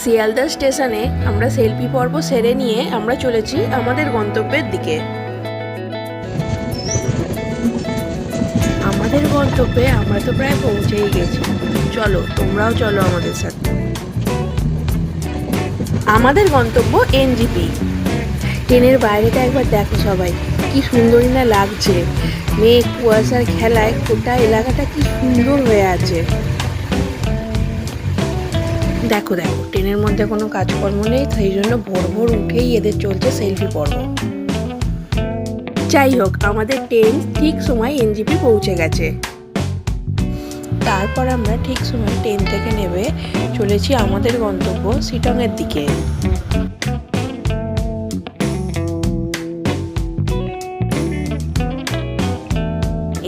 শিয়ালদা স্টেশনে আমরা সেলফি পর্ব সেরে নিয়ে আমরা চলেছি আমাদের গন্তব্যের দিকে। আমাদের গন্তব্যে আমরা তো প্রায় পৌঁছেই গেছি। চলো, তোমরাও চলো আমাদের সাথে। আমাদের গন্তব্য এনজিপি। ট্রেনের বাইরেটা একবার দেখো সবাই, কি সুন্দরই না লাগছে। মেঘ কুয়াশার খেলায় গোটা এলাকাটা কি সুন্দর হয়ে আছে। দেখো দেখো, ট্রেনের মধ্যে কোনো কাজকর্ম নেই, সেই জন্য ভোর ভোর উঠেই এদের চলছে সেলফি পর্ব। যাই হোক, আমাদের ট্রেন ঠিক সময় এনজিপি পৌঁছে গেছে। তারপর আমরা ঠিক সময় ট্রেন থেকে নেমে চলেছি আমাদের গন্তব্য শিটংয়ের দিকে।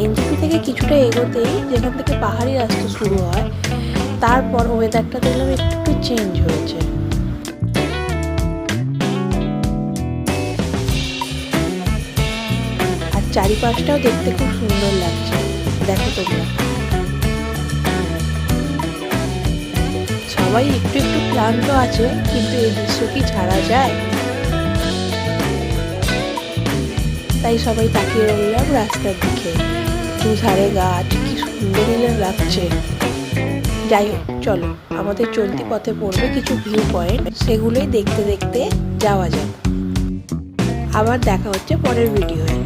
এনজিপি থেকে কিছুটা এগোতেই যেখান থেকে পাহাড়ি রাস্তা শুরু হয়, তারপর ওয়েদারটা দেখলাম একটু চেঞ্জ হয়েছে। আর চারিপাশটাও দেখতে খুব সুন্দর লাগছে, দেখো তোমরা। সবাই একটু একটু ক্লান্ত আছে, কিন্তু এই দৃশ্য কি ছাড়া যায়? তাই সবাই তাকিয়ে রইলাম রাস্তার দিকে। দুধারে গাছ, কি সুন্দরই লাগছে। যাই হোক, চলো আমাদের চলতি পথে পড়বে কিছু ভিউ পয়েন্ট, সেগুলোই দেখতে দেখতে যাওয়া যাক। আবার দেখা হচ্ছে পরের ভিডিওয়ে।